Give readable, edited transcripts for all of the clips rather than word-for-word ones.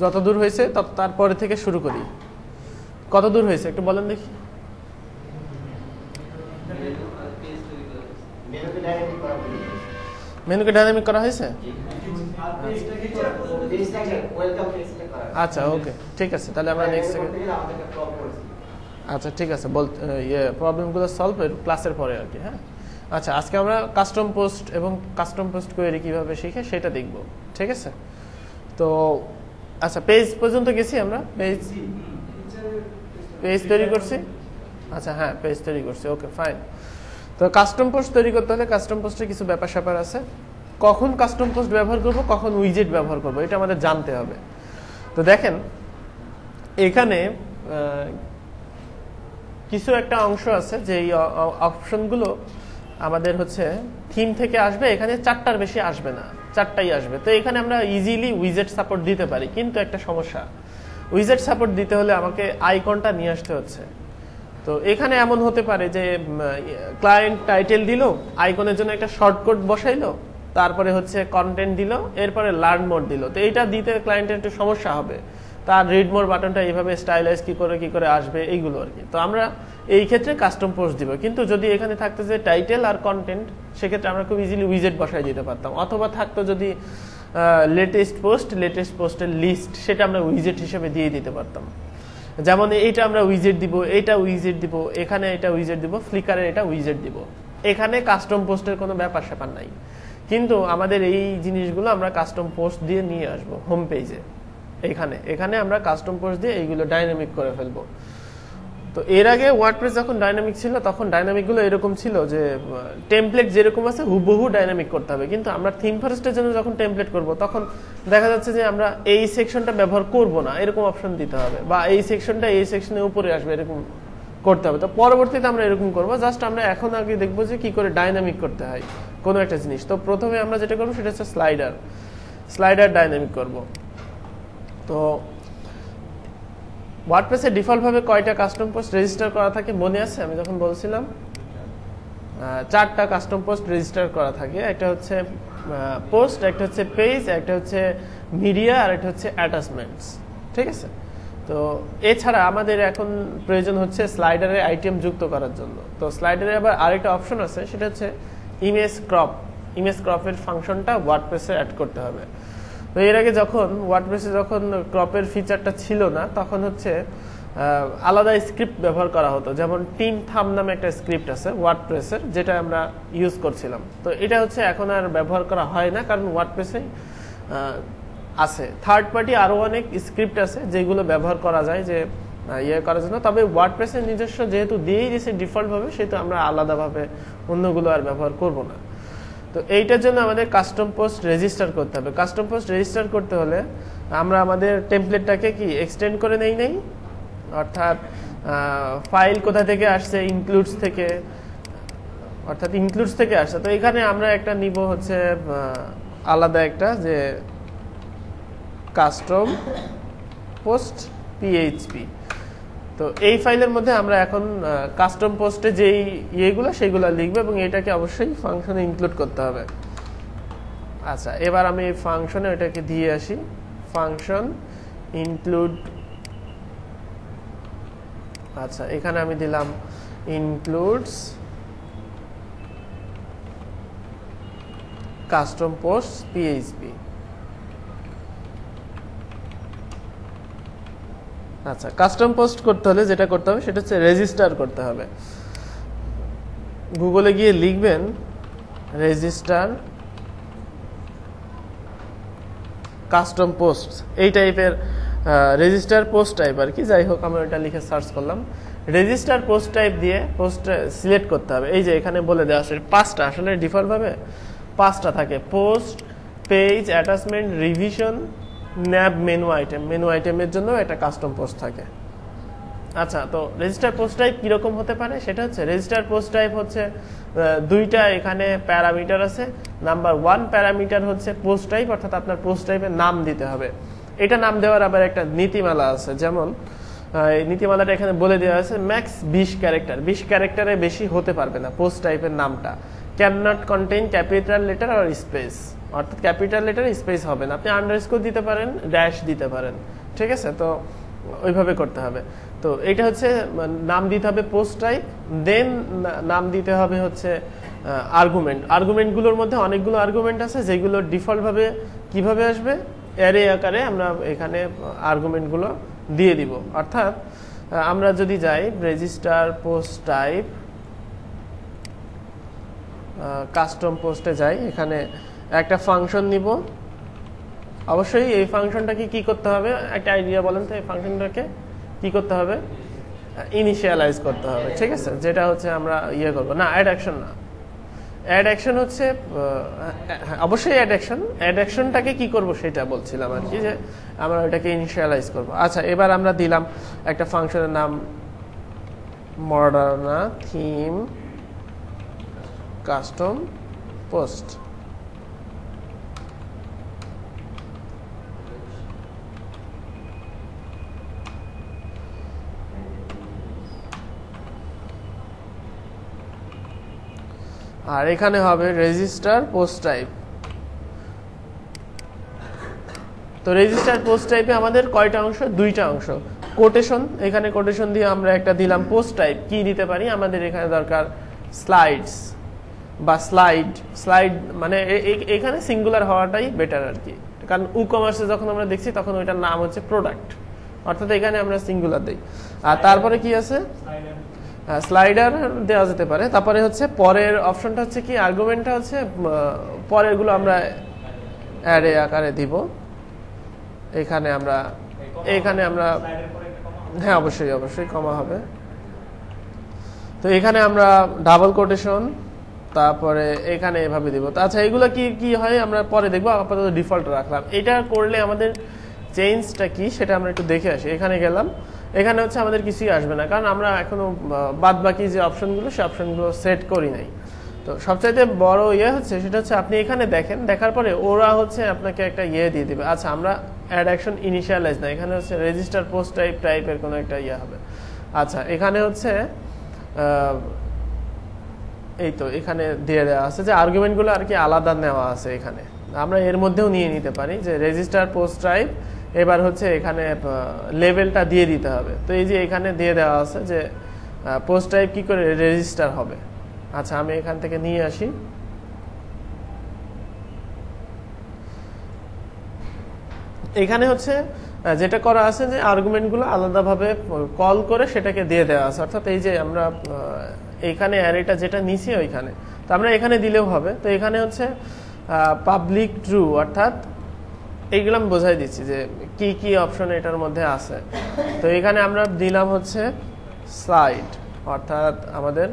যত দূর হয়েছে তারপরে থেকে শুরু করি। কত দূর হয়েছে একটু বলেন দেখি। মেনুকে ডাইনামিক করা হয়েছে? আচ্ছা ওকে ঠিক আছে, তাহলে আমরা নেক্সট আচ্ছা ঠিক আছে প্রবলেমগুলো সলভ ক্লাসের পরে আর কি। হ্যাঁ আচ্ছা, আজকে আমরা কাস্টম পোস্ট এবং কাস্টম পোস্ট কোয়েরি কিভাবে শিখে সেটা দেখব, ঠিক আছে? তো আচ্ছা, পেজ পর্যন্ত গেছি আমরা, পেজ তৈরি করছি। আচ্ছা হ্যাঁ, পেজ তৈরি করছি, ওকে ফাইন। তো কাস্টম পোস্ট তৈরি করতে হলে কাস্টম পোস্টের কিছু ব্যাপার স্যাপার আছে। কখন কাস্টম পোস্ট ব্যবহার করব, কখন উইজেট ব্যবহার করব, এটা আমাদের জানতে হবে। তো দেখেন এখানে কিছু একটা অংশ আছে যে এই অপশনগুলো আমাদের হচ্ছে থিম থেকে আসবে, এখানে 4টার বেশি আসবে না, 4টাই আসবে। তো এখানে আমরা ইজিলি উইজেট সাপোর্ট দিতে পারি, কিন্তু একটা সমস্যা, উইজেট সাপোর্ট দিতে হলে আমাকে আইকনটা নিয়ে আসতে হচ্ছে। তো এখানে এমন হতে পারে যে ক্লায়েন্ট টাইটেল দিল, আইকনের জন্য একটা শর্টকাট বসাইলো, তারপরে হচ্ছে কন্টেন্ট দিল, এরপরে লার্ন মোড দিল। তো এইটা দিতে ক্লায়েন্টের একটু সমস্যা হবে, তার রিড মোর বাটনটা এইভাবে স্টাইলাইজ কি করে আসবে, এইগুলো আর কি। তো আমরা এই ক্ষেত্রে কাস্টম পোস্ট দিব, কিন্তু যদি এখানে থাকতো যে টাইটেল আর কন্টেন্ট, সেক্ষেত্রে আমরা খুব ইজিলি উইজেট বসাই দিতে পারতাম। অথবা থাকতো যদি লেটেস্ট পোস্টের লিস্ট, সেটা আমরা উইজেট হিসেবে দিয়ে দিতে পারতাম। যেমন এইটা আমরা উইজেট দিব, এটা উইজেট দিব, এখানে এটা উইজেট দিব, ফ্লিকারে এটা উইজেট দিব। এখানে কাস্টম পোস্টের কোনো ব্যাপার স্যাপার নাই, কিন্তু আমাদের এই জিনিসগুলো আমরা কাস্টম পোস্ট দিয়ে নিয়ে আসবো হোম পেজে। এখানে আমরা কাস্টম পোস্ট দিয়ে এইগুলো ডাইনামিক করে ফেলবো। তো এর আগে ওয়ার্ডপ্রেস যখন ডাইনামিক ছিল, তখন ডাইনামিক গুলো এরকম ছিল যে টেমপ্লেট যেরকম আছে হুবহু ডাইনামিক করতে হবে। কিন্তু আমরা থিম ফরেস্টের জন্য যখন টেমপ্লেট করব, তখন দেখা যাচ্ছে যে আমরা এই সেকশনটা ব্যবহার করব না, এরকম অপশন দিতে হবে, বা এই সেকশনটা এই সেকশনের উপরে আসবে, এরকম করতে হবে। তো পরবর্তীতে আমরা এরকম করবো। জাস্ট আমরা এখন আগে দেখবো যে কি করে ডাইনামিক করতে হয় কোনো একটা জিনিস। তো প্রথমে আমরা যেটা করবো সেটা হচ্ছে স্লাইডার ডাইনামিক করব। তো ওয়ার্ডপ্রেসে ডিফল্ট ভাবে কয়টা কাস্টম পোস্ট রেজিস্টার করা থাকে মনে আছে? আমি যখন বলছিলাম 4টা কাস্টম পোস্ট রেজিস্টার করা থাকে। একটা হচ্ছে পোস্ট, একটা হচ্ছে পেজ, একটা হচ্ছে মিডিয়া, আর একটা হচ্ছে অ্যাটাচমেন্টস, ঠিক আছে? তো এছাড়া আমাদের এখন প্রয়োজন হচ্ছে স্লাইডারে আইটেম যুক্ত করার জন্য। তো স্লাইডারে আবার আরেকটা অপশন আছে, সেটা হচ্ছে ইমেজ ক্রপের ফাংশনটা ওয়ার্ডপ্রেসে অ্যাড করতে হবে। তো এর আগে যখন ওয়ার্ডপ্রেসে যখন ক্রপের ফিচারটা ছিল না, তখন হচ্ছে আলাদা স্ক্রিপ্ট ব্যবহার করা হতো। যেমন টিম থাম নামে একটা স্ক্রিপ্ট আছে ওয়ার্ডপ্রেসের, যেটা আমরা ইউজ করছিলাম। তো এটা হচ্ছে এখন আর ব্যবহার করা হয় না, কারণ ওয়ার্ডপ্রেসে আছে থার্ড পার্টি আরো অনেক স্ক্রিপ্ট আছে যেগুলো ব্যবহার করা যায় যে করার জন্য। তবে ওয়ার্ডপ্রেসের নিজস্ব যেহেতু দিয়েই দিয়েছে ডিফল্ট ভাবে, সেহেতু আমরা আলাদাভাবে অন্যগুলো আর ব্যবহার করব না। তো এইটার জন্য আমাদের কাস্টম পোস্ট রেজিস্টার করতে হবে। কাস্টম পোস্ট রেজিস্টার করতে হলে আমরা আমাদের টেমপ্লেটটাকে কি এক্সটেন্ড করে নেই, অর্থাৎ ফাইল কোথা থেকে আসছে, ইনক্লুডস থেকে আসছে। তো এখানে আমরা একটা নিব হচ্ছে আলাদা একটা, যে কাস্টম পোস্ট পিএইচপি। তো এই ফাইলের মধ্যে আমরা এখন কাস্টম পোস্টে যেই সেগুলো লিখবো, এবং এটাকে অবশ্যই ফাংশনে ইনক্লুড করতে হবে। আচ্ছা, এবার আমি এই ফাংশনে এটাকে দিয়ে আসি, ফাংশন ইনক্লুড। আচ্ছা, এখানে আমি দিলাম ইনক্লুডস কাস্টম পোস্ট পিএইচপি। আচ্ছা, কাস্টম পোস্ট করতে হলে যেটা করতে হবে সেটা হচ্ছে রেজিস্টার করতে হবে। গুগলে গিয়ে লিখবেন রেজিস্টার কাস্টম পোস্ট, এই টাইপের রেজিস্টার পোস্ট টাইপ আর কি। যাই হোক, আমি ওটা লিখে সার্চ করলাম। রেজিস্টার পোস্ট টাইপ দিয়ে পোস্ট সিলেক্ট করতে হবে। এই যে এখানে বলে দেওয়া আছে 5টা, আসলে ডিফল্ট ভাবে 5টা থাকে: post, page, attachment, revision, nav, menu আইটেমের জন্য একটা কাস্টম পোস্ট থাকে। আচ্ছা, তো রেজিস্টার পোস্ট টাইপ কিরকম হতে পারে সেটা হচ্ছে, রেজিস্টার পোস্ট টাইপ হচ্ছে 2টা এখানে প্যারামিটার আছে। নাম্বার 1 প্যারামিটার হচ্ছে পোস্ট টাইপ, অর্থাৎ আপনার পোস্ট টাইপের নাম দিতে হবে। এটা নাম দেওয়ার আবার একটা নীতিমালা আছে। যেমন নীতিমালাটা এখানে বলে দেওয়া আছে, ম্যাক্স 20 ক্যারেক্টার, 20 ক্যারেক্টারে বেশি হতে পারবে না পোস্ট টাইপের নামটা। Can not contain capital letter আর স্পেস, অর্থাৎ ক্যাপিটাল লেটারে স্পেস হবে না, আপনি আন্ডারস্কোর দিতে পারেন, ড্যাশ দিতে পারেন, ঠিক আছে। তো ওইভাবে করতে হবে। তো এটা হচ্ছে নাম দিতে হবে পোস্ট টাইপ, দেন নাম দিতে হবে হচ্ছে আর্গুমেন্ট। আর্গুমেন্টগুলোর মধ্যে অনেকগুলো আর্গুমেন্ট আছে যেগুলো ডিফল্টভাবে কিভাবে আসবে, অ্যারে আকারে আমরা এখানে আর্গুমেন্টগুলো দিয়ে দিব। অর্থাৎ আমরা যদি যাই রেজিস্টার পোস্ট টাইপ কাস্টম পোস্টে যাই, এখানে একটা ফাংশন নিব। অবশ্যই এই ফাংশনটাকে কি করতে হবে, একটা আইডিয়া বলেন তো, এই ফাংশনটাকে কি করতে হবে, ইনিশিয়ালাইজ করতে হবে, ঠিক আছে। যেটা হচ্ছে আমরা ইয়ে করবো না, অ্যাড অ্যাকশন না, অ্যাড অ্যাকশন হচ্ছে অবশ্যই অ্যাড অ্যাকশনটাকে কি করব সেটা বলছিলাম আর কি, যে আমরা ওটাকে ইনিশিয়ালাইজ করব। আচ্ছা, এবার আমরা দিলাম একটা ফাংশনের নাম মডার্না থিম কাস্টম পোস্ট। আর এখানে হবে রেজিস্টার পোস্ট টাইপ। তো রেজিস্টার পোস্ট টাইপে আমাদের কয়টা অংশ, দুইটা অংশ। কোটেশন, এখানে কোটেশন দিয়ে আমরা একটা দিলাম পোস্ট টাইপ। কি দিতে পারি, আমাদের এখানে দরকার স্লাইডস বা স্লাইড মানে এখানে সিঙ্গুলার হওয়াটাই বেটার আর কি, কারণ ই কমার্সে যখন আমরা দেখছি তখন ওইটার নাম হচ্ছে প্রোডাক্ট, অর্থাৎ এখানে আমরা সিঙ্গুলার দিই। আর তারপরে কি আছে, স্লাইডার দেওয়া যেতে পারে। তারপরে হচ্ছে পরের অপশনটা হচ্ছে কি, আর্গুমেন্টটা হচ্ছে পরেরগুলো আমরা অ্যারে আকারে দিব। এখানে আমরা হ্যাঁ অবশ্যই কমা হবে। তো এখানে আমরা ডাবল কোটেশন, তারপরে এখানে এভাবে দিব। আচ্ছা, এগুলো কি কি হয় আমরা পরে দেখবো, আপাতত ডিফল্ট রাখলাম। এটা করলে আমাদের চেঞ্জটা কি সেটা আমরা একটু দেখে আসি। এখানে গেলাম, এখানে হচ্ছে আমাদের কিছুই আসবে না, কারণ আমরা এখনো বাদ বাকি যে অপশনগুলো সে অপশনগুলো সেট করি নাই। তো সবচাইতে বড় ইয়ে হচ্ছে সেটা হচ্ছে আপনি এখানে দেখেন, দেখার পরে ওরা হচ্ছে আপনাকে একটা ইয়ে দিয়ে দিবে। আচ্ছা, আমরা অ্যাড অ্যাকশন ইনিশিয়ালাইজ না, এখানে হচ্ছে রেজিস্টার পোস্ট টাইপের কোনো একটা ইয়ে হবে। আচ্ছা, এখানে হচ্ছে এই তো এখানে দিয়ে দেওয়া আছে যে আর্গুমেন্টগুলো আর কি আলাদা নেওয়া আছে। এখানে আমরা এর মধ্যেও নিয়ে নিতে পারি যে রেজিস্টার পোস্ট টাইপ, এবার হচ্ছে এখানে লেভেলটা দিয়ে দিতে হবে। তো এই যে এখানে দিয়ে দেওয়া আছে যে পোস্ট টাইপ কি করে রেজিস্টার হবে। আচ্ছা, আমি এখান থেকে নিয়ে আসি। এখানে হচ্ছে যেটা করা আছে যে আর্গুমেন্টগুলো আলাদাভাবে কল করে সেটাকে দিয়ে দেওয়া আছে। অর্থাৎ এই যে আমরা এখানে অ্যারেটা যেটা নিছি ওইখানে, তো আমরা এখানে দিলেও হবে। তো এখানে হচ্ছে পাবলিক ট্রু, অর্থাৎ এইগুলো আমি বোঝাই দিচ্ছি যে কি কি অপশন এটার মধ্যে আছে। তো এখানে আমরা দিলাম হচ্ছে স্লাইড, অর্থাৎ আমাদের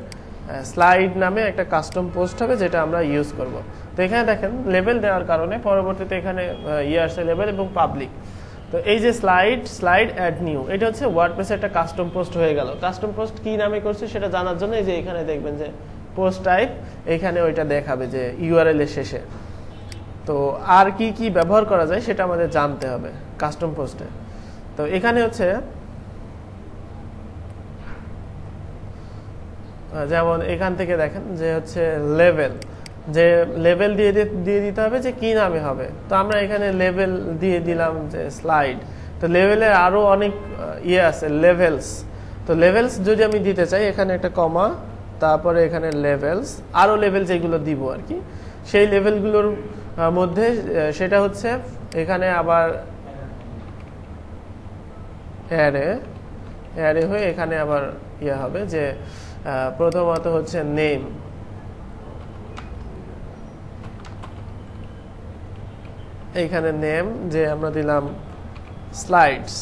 স্লাইড নামে একটা কাস্টম পোস্ট হবে যেটা আমরা ইউজ করব। তো এখানে দেখেন লেভেল দেওয়ার কারণে পরবর্তীতে এখানে আসছে লেভেল এবং পাবলিক। তো এই যে স্লাইড অ্যাড নিউ, এটা হচ্ছে ওয়ার্ডপ্রেসে একটা কাস্টম পোস্ট হয়ে গেল। কাস্টম পোস্ট কি নামে করছে সেটা জানার জন্য এই যে এখানে দেখবেন যে পোস্ট টাইপ, এখানে ওইটা দেখাবে যে ইউআরএল এর শেষে। তো আর কি কি ব্যবহার করা যায় সেটা আমাদের জানতে হবে কাস্টম পোস্টে। তো এখানে হচ্ছে যেমন এখান থেকে দেখেন যে হচ্ছে লেভেল দিয়ে দিতে হবে যে কি নামে হবে। তো আমরা এখানে লেভেল দিয়ে দিলাম যে স্লাইড। তো লেভেলের আরো অনেক ইয়ে আছে, লেভেলস। তো লেভেলস যদি আমি দিতে চাই, এখানে একটা কমা, তারপরে এখানে লেভেলস, আরো লেভেল যেগুলো দিব আর কি, সেই লেভেলগুলোর মধ্যে সেটা হচ্ছে এখানে আবার অ্যারে হয়ে এখানে আবার ইয়ে হবে যে প্রথমত হচ্ছে নেম, এইখানে নেম যে আমরা দিলাম স্লাইডস।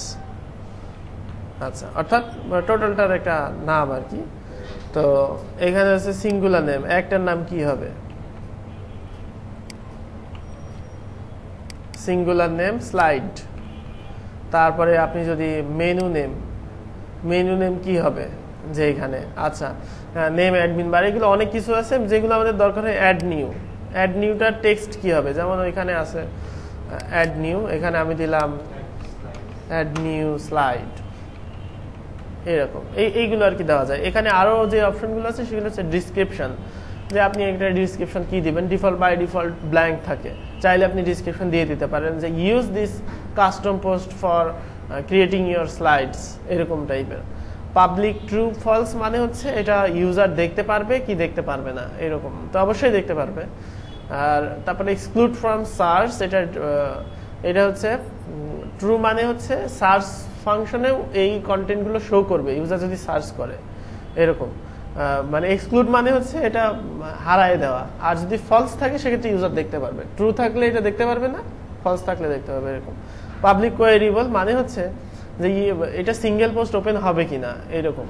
আচ্ছা, অর্থাৎ টোটালটার একটা নাম আর কি। তো এখানে হচ্ছে সিঙ্গুলার নেম, একটার নাম কি হবে, সিঙ্গুলার নেম স্লাইড। তারপরে আপনি যদি মেনু নেম কি হবে যে এখানে, আচ্ছা নেম অ্যাডমিন বার, এগুলো অনেক কিছু আছে যেগুলো আমাদের দরকার হয়। অ্যাড নিউটার টেক্সট কি হবে, যেমন ওইখানে আছে অ্যাড নিউ, এখানে আমি দিলাম অ্যাড নিউ স্লাইড, এরকম এইগুলো আর কি দেওয়া যায়। এখানে আরো যে অপশনগুলো আছে সেগুলো হচ্ছে ডিসক্রিপশন। যে আপনি একটা ডিসক্রিপশন কি দিবেন, ডিফল্ট বাই ডিফল্ট ব্ল্যাঙ্ক থাকে, চাইলে আপনি ডিসক্রিপশন দিয়ে দিতে পারেন যে use this custom post for creating your slides, এরকম টাইপের। পাবলিক ট্রু ফলস মানে হচ্ছে এটা ইউজার দেখতে পারবে কি দেখতে পারবে না, এরকম তো অবশ্যই দেখতে পারবে। আর তারপরে এক্সক্লুড ফ্রম সার্চ, এটা হচ্ছে ট্রু মানে হচ্ছে সার্চ ফাংশনেও এই কন্টেন্টগুলো শো করবে ইউজার যদি সার্চ করে, এরকম। মানে এক্সক্লুড মানে হচ্ছে এটা হারায় দেওয়া, আর যদি ফলস থাকে সেক্ষেত্রে ইউজার দেখতে পারবে, ট্রু থাকলে এটা দেখতে পারবে না, ফলস থাকলে দেখতে পারবে, এরকম। পাবলিক কোয়েরিবল মানে হচ্ছে যে এটা সিঙ্গেল পোস্ট ওপেন হবে কিনা, এরকম।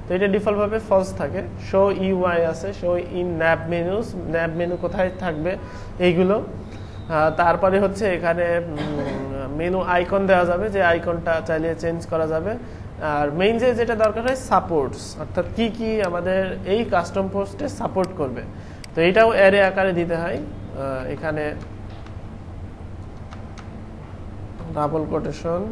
তো এটা ডিফল্ট ভাবে ফলস থাকে। শো ইউআই আছে, show in nap menus, nap menu কোথায় থাকবে এইগুলো। তারপরে হচ্ছে এখানে মেনু আইকন দেওয়া যাবে, যে আইকনটা চাইলে চেঞ্জ করা যাবে। আর মেইন যেটা দরকার হয় সাপোর্টস, অর্থাৎ কি কি আমাদের এই কাস্টম পোস্টে সাপোর্ট করবে, তো এটাও অ্যারে আকারে দিতে হয়। এখানে ডাবল কোটেশন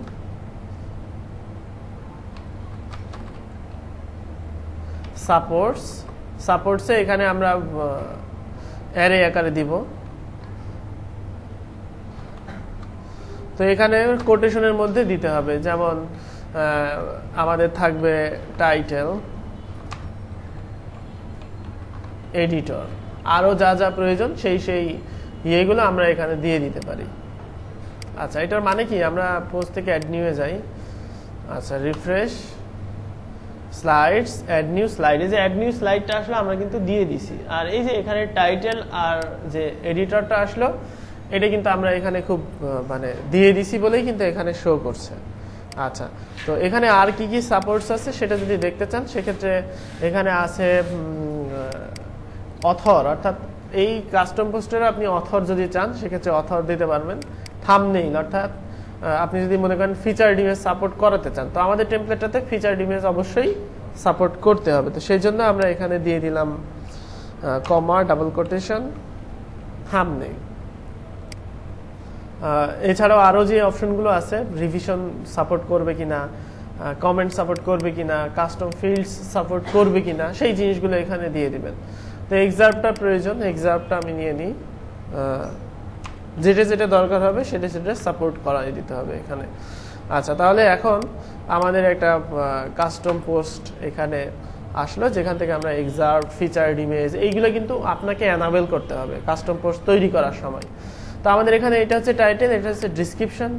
সাপোর্টসে এখানে আমরা অ্যারে আকারে দিব। তো এখানে কোটেশনের মধ্যে দিতে হবে, যেমন আমাদের থাকবে টাইটেল, এডিটর, আরো যা যা প্রয়োজন সেই ইয়েগুলো আমরা এখানে দিয়ে দিতে পারি। আচ্ছা, এটার মানে কি, আমরা পোস্ট থেকে অ্যাড নিউয়ে যাই। আচ্ছা, refresh slides, add new slide, এই যে অ্যাড নিউ স্লাইডটা আসলে আমরা কিন্তু দিয়ে দিছি। আর এই যে এখানে টাইটেল আর যে এডিটরটা আসলো, এটা কিন্তু আমরা এখানে খুব মানে দিয়ে দিছি বলেই কিন্তু এখানে শো করছে। আচ্ছা, তো এখানে আর কি কি সাপোর্টস আছে সেটা যদি দেখতে চান, সেক্ষেত্রে এখানে আছে অথর, অর্থাৎ এই কাস্টম পোস্টের আপনি অথর যদি চান সেক্ষেত্রে অথর দিতে পারবেন। থাম্বনেইল, অর্থাৎ আপনি যদি মনে করেন ফিচার্ড ইমেজ সাপোর্ট করাতে চান, তো আমাদের টেমপ্লেটটাতে ফিচার্ড ইমেজ অবশ্যই সাপোর্ট করতে হবে, তো সেই জন্য আমরা এখানে দিয়ে দিলাম কমা ডাবল কোটেশন থাম্বনেইল। এছাড়াও আরো যে অপশনগুলো আছে, রিভিশন সাপোর্ট করবে কিনা, কমেন্ট সাপোর্ট করবে কিনা, কাস্টম ফিল্ডস সাপোর্ট করবে কিনা, সেই জিনিসগুলো এখানে দিয়ে দিবেন। তো এক্সার্ভটা প্রয়োজন, এক্সার্ভটা আমি নিয়ে নিই, যেটা যেটা দরকার হবে সেটা সেটা সাপোর্ট করাই দিতে হবে এখানে। আচ্ছা, তাহলে এখন আমাদের একটা কাস্টম পোস্ট এখানে আসলো, যেখান থেকে আমরা এক্সার্ভ, ফিচার্ড ইমেজ এইগুলো কিন্তু আপনাকে এনাবেল করতে হবে কাস্টম পোস্ট তৈরি করার সময়। তো আমাদের এখানে এটা হচ্ছে টাইটেল, এটা হচ্ছে ডিসক্রিপশন।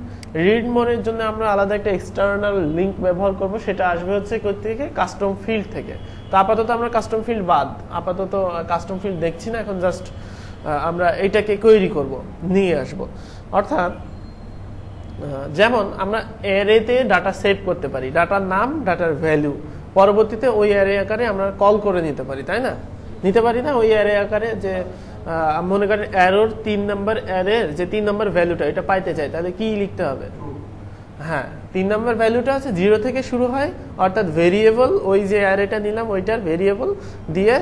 রিড মোরের জন্য আমরা আলাদা একটা এক্সটার্নাল লিঙ্ক ব্যবহার করব, সেটা আসবে হচ্ছে কোথা থেকে, কাস্টম ফিল্ড থেকে। তো আপাতত আমরা কাস্টম ফিল্ড বাদ, আপাতত কাস্টম ফিল্ড দেখছি না, এখন জাস্ট আমরা এটাকে কোয়েরি করব, নিয়ে আসব। অর্থাৎ যেমন আমরা অ্যারেতে ডাটা সেভ করতে পারি, ডাটার নাম, ডাটার ভ্যালু, পরবর্তীতে ওই অ্যারে আকারে আমরা কল করে নিতে পারি, তাই না? নিতে পারি না ওই অ্যারে আকারে, যে মনে করেন অ্যারোর 3 নম্বর অ্যারের যে 3 নম্বর ভ্যালুটা এটা পাইতে চাই, তাহলে কি লিখতে হবে? হ্যাঁ, 3 নম্বর ভ্যালুটা হচ্ছে 0 থেকে শুরু হয়, অর্থাৎ ভেরিয়েবল, ওই যে অ্যারেটা নিলাম ওইটার ভেরিয়েবল দিয়ে,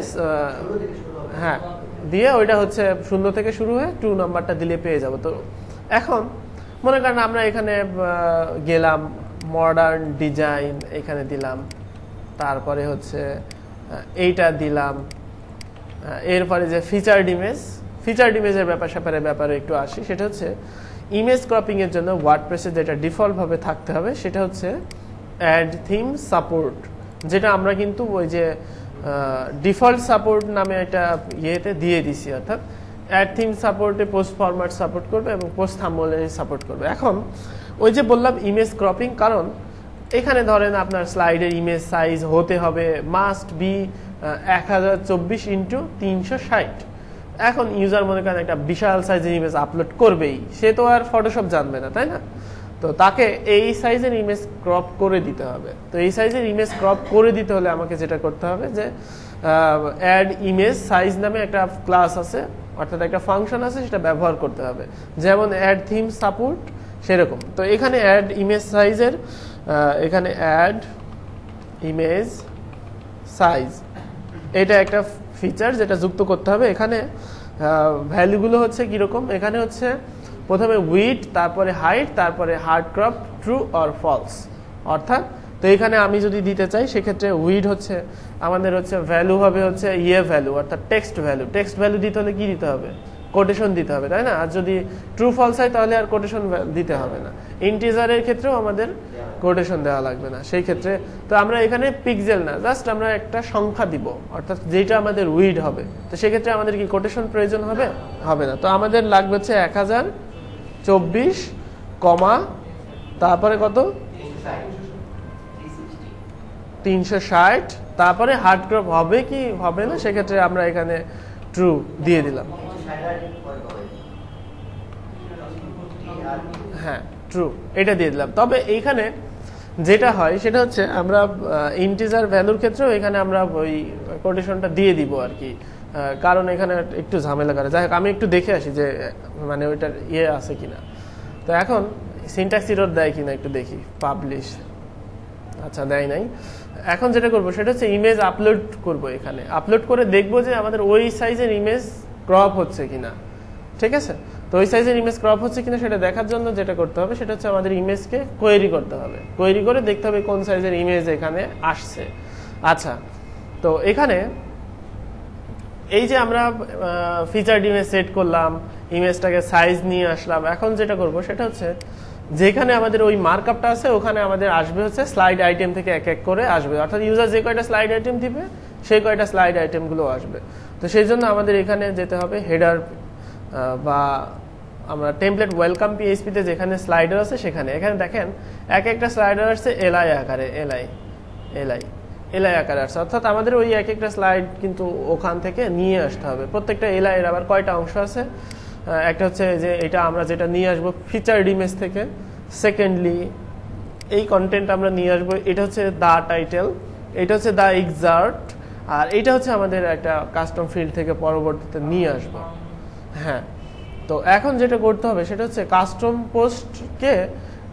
হ্যাঁ দিয়ে ওইটা হচ্ছে 0 থেকে শুরু হয়ে 2 নাম্বারটা দিলে পেয়ে যাব। তো এখন মনে করেন আমরা এখানে গেলাম, মডার্ন ডিজাইন এখানে দিলাম, তারপরে হচ্ছে এইটা দিলাম, এরপরে যে ফিচার্ড ইমেজের ব্যাপারে একটু আসি। সেটা হচ্ছে ইমেজ ক্রপিং এর জন্য ওয়ার্ডপ্রেসে যেটা ডিফল্ট ভাবে থাকতে হবে সেটা হচ্ছে অ্যাড থিম সাপোর্ট, যেটা আমরা কিন্তু ওই যে ডিফল্ট সাপোর্ট নামে একটা ইয়েতে দিয়ে দিছি, অর্থাৎ অ্যাড থিম সাপোর্টে পোস্ট ফরম্যাট সাপোর্ট করবে এবং পোস্ট থাম্বনেল সাপোর্ট করবে। এখন ওই যে বললাম ইমেজ ক্রপিং, কারণ এখানে ধরেন আপনার স্লাইডের ইমেজ সাইজ হতে হবে মাস্ট বি 1024x360। এখন ইউজার মনে করেন একটা বিশাল সাইজের ইমেজ আপলোড করবেই, সে তো আর ফটোশপ জানবে না, তাই না? তো তাকে এই সাইজের ইমেজ ক্রপ করে দিতে হবে। তো এই সাইজের ইমেজ ক্রপ করে দিতে হলে আমাকে যেটা করতে হবে, যে অ্যাড ইমেজ সাইজ নামে একটা ক্লাস আছে, অর্থাৎ একটা ফাংশন আছে, সেটা ব্যবহার করতে হবে, যেমন অ্যাড থিম সাপোর্ট সেরকম। তো এখানে অ্যাড ইমেজ সাইজের, এখানে অ্যাড ইমেজ সাইজ, এটা একটা ফিচার যেটা যুক্ত করতে হবে। এখানে ভ্যালুগুলো হচ্ছে কিরকম, এখানে হচ্ছে প্রথমে উইডথ, তারপরে হাইট, তারপরে hard crop, true or false, অর্থাৎ তো এখানে আমি যদি দিতে চাই সেক্ষেত্রে উইড হচ্ছে আমাদের হচ্ছে ভ্যালু হবে হচ্ছে ভ্যালু অর্থাৎ টেক্সট ভ্যালু দিতে হলে কি দিতে হবে, কোটেশন দিতে হবে, তাই না? আর যদি ট্রু ফলস হয় তাহলে আর কোটেশন দিতে হবে না। ইন্টিজারের ক্ষেত্রেও আমাদের কোটেশন দেওয়া লাগবে না সেই ক্ষেত্রে। তো আমরা এখানে পিক্সেল না, জাস্ট আমরা একটা সংখ্যা দিব, অর্থাৎ যেটা আমাদের উইড হবে। তো সেক্ষেত্রে আমাদের কি কোটেশন প্রয়োজন হবে? হবে না। তো আমাদের লাগবে হচ্ছে 1024, তারপরে কত 360, তারপরে হার্ড ক্রপ হবে কি হবে না সেক্ষেত্রে আমরা এখানে ট্রু দিয়ে দিলাম। হ্যাঁ, ট্রু এটা দিয়ে দিলাম। তবে এইখানে যেটা হয় সেটা হচ্ছে আমরা ইন্টিজার ভ্যালুর ক্ষেত্রেও এখানে আমরা ওই কোটেশনটা দিয়ে দিব আর কি, কারণ এখানে একটু ঝামেলা করে। যাই হোক, আমি একটু দেখে আসি যে মানে ওইটার আছে কিনা। তো এখন সিনট্যাক্স এরর দেয় কিনা একটু দেখি। পাবলিশ, আচ্ছা দেয় নাই। এখন যেটা করব সেটা হচ্ছে ইমেজ আপলোড করব। এখানে আপলোড করে দেখব যে আমাদের ওই সাইজের ইমেজ ক্রপ হচ্ছে কিনা, ঠিক আছে? তো ওই সাইজের ইমেজ ক্রপ হচ্ছে কিনা সেটা দেখার জন্য যেটা করতে হবে সেটা হচ্ছে আমাদের ইমেজকে কোয়েরি করতে হবে। কোয়েরি করে দেখতে হবে কোন সাইজের ইমেজ এখানে আসছে। আচ্ছা, তো এখানে এই যে আমরা ফিচার্ড ইমেজ সেট করলাম, ইমেজটাকে সাইজ নিয়ে আসলাম, এখন যেটা করব সেটা হচ্ছে যেখানে আমাদের ওই মার্কআপটা আছে ওখানে আমাদের আসবে হচ্ছে স্লাইড আইটেম থেকে এক এক করে আসবে, অর্থাৎ ইউজার যে কয়টা স্লাইড আইটেম দিবে সেই কয়টা স্লাইড আইটেমগুলো আসবে। তো সেই জন্য আমাদের এখানে যেতে হবে হেডার বা আমরা টেমপ্লেট ওয়েলকাম পিএইচপিতে যেখানে স্লাইডার আছে সেখানে। এখানে দেখেন এক একটা স্লাইডার আসছে এলআই আকারে, এলআই আকারে আসছে, অর্থাৎ আমাদের ওই এক একটা স্লাইড কিন্তু ওখান থেকে নিয়ে আসতে হবে। প্রত্যেকটা এলআই এর আবার কয়টা অংশ আছে? একটা হচ্ছে যে এটা আমরা যেটা নিয়ে আসবো ফিচার্ড ইমেজ থেকে, সেকেন্ডলি এই কন্টেন্ট আমরা নিয়ে আসবো, এটা হচ্ছে দা টাইটেল, এটা হচ্ছে দা এক্সার্ট, আর এটা হচ্ছে আমাদের একটা কাস্টম ফিল্ড থেকে পরবর্তীতে নিয়ে আসবো। হ্যাঁ, তো এখন যেটা করতে হবে সেটা হচ্ছে কাস্টম পোস্টকে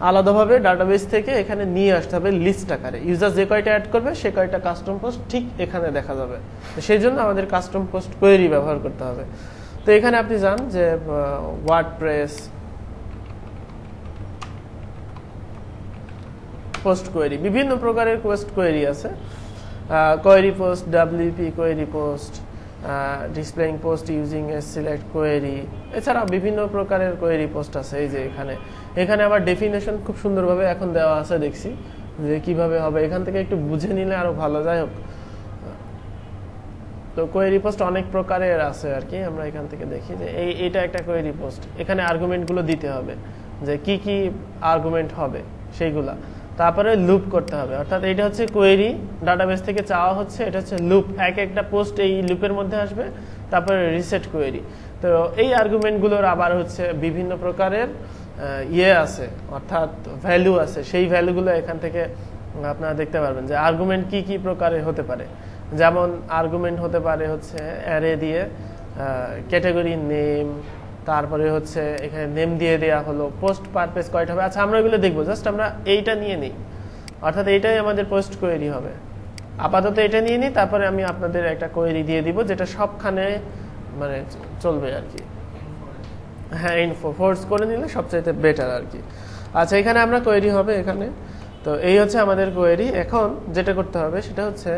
আলাদাভাবে ডাটাবেস থেকে এখানে নিয়ে আসতে হবে লিস্ট আকারে। ইউজার যে কয়টা অ্যাড করবে সে কয়টা কাস্টম পোস্ট ঠিক এখানে দেখা যাবে। সেই জন্য আমাদের কাস্টম পোস্ট কোয়েরি ব্যবহার করতে হবে। তো এখানে আপনি যান যে ওয়ার্ডপ্রেস পোস্ট কোয়েরি, বিভিন্ন প্রকারের পোস্ট কোয়েরি আছে। Query post, WP query post, displaying post using A select query, এছাড়া বিভিন্ন প্রকারের কোয়েরি পোস্ট আছে। এই যে এখানে আবার ডেফিনেশন খুব সুন্দরভাবে এখন দেওয়া আছে, দেখছি যে কিভাবে হবে। এখান থেকে একটু বুঝে নিলে আরো ভালো। যাই হোক, তো কোয়েরি পোস্ট অনেক প্রকারের আছে আর কি। আমরা এখান থেকে দেখি যে এটা একটা কোয়েরি পোস্ট, এখানে আর্গুমেন্টগুলো দিতে হবে যে কি কি আর্গুমেন্ট হবে সেইগুলা, তারপরে লুপ করতে হবে। অর্থাৎ এটা হচ্ছে কোয়েরি, ডাটাবেস থেকে চাওয়া হচ্ছে, এটা হচ্ছে লুপ, এক একটা পোস্ট এই লুপের মধ্যে আসবে, তারপরে রিসেট কোয়েরি। তো এই আর্গুমেন্টগুলোর আবার হচ্ছে বিভিন্ন প্রকারের আছে, অর্থাৎ ভ্যালু আছে। সেই ভ্যালুগুলো এখান থেকে আপনারা দেখতে পারবেন যে আর্গুমেন্ট কি কি প্রকারের হতে পারে। যেমন আর্গুমেন্ট হতে পারে হচ্ছে অ্যারে দিয়ে ক্যাটাগরি নেম, তারপরে হচ্ছে এখানে নেম দিয়ে দেয়া হলো, পোস্ট পারপেজ কয়টা হবে। আচ্ছা, আমরা এগুলো দেখবো, জাস্ট আমরা এইটা নিয়ে নিই, অর্থাৎ এইটাই আমাদের পোস্ট কোয়েরি হবে। আপাতত এটা নিয়ে নিই, তারপরে আমি আপনাদের একটা কোয়েরি দিয়ে দিব যেটা সবখানে মানে চলবে আর কি। হ্যাঁ, ইনফো ফোর্স করে নিলে সবচাইতে বেটার আর কি। আচ্ছা, এখানে আমরা কোয়েরি হবে এখানে। তো এই হচ্ছে আমাদের কোয়েরি। এখন যেটা করতে হবে সেটা হচ্ছে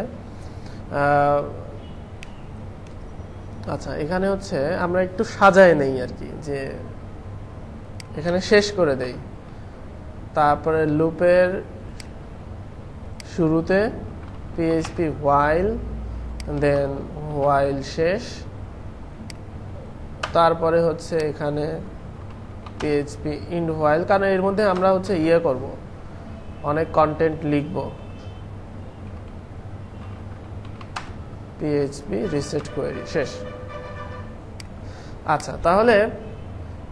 আচ্ছা, এখানে হচ্ছে আমরা একটু সাজায় নেই আর কি, যে এখানে শেষ করে দেই, তারপরে লুপের শুরুতে পিএইচপি হোয়াইল, দেন হোয়াইল শেষ, তারপরে হচ্ছে এখানে পিএইচপি ইন্ড হোয়াইল, কারণ এর মধ্যে আমরা হচ্ছে করব, অনেক কন্টেন্ট লিখব। পিএইচপি রিসেট কোয়েরি শেষ। আচ্ছা, তাহলে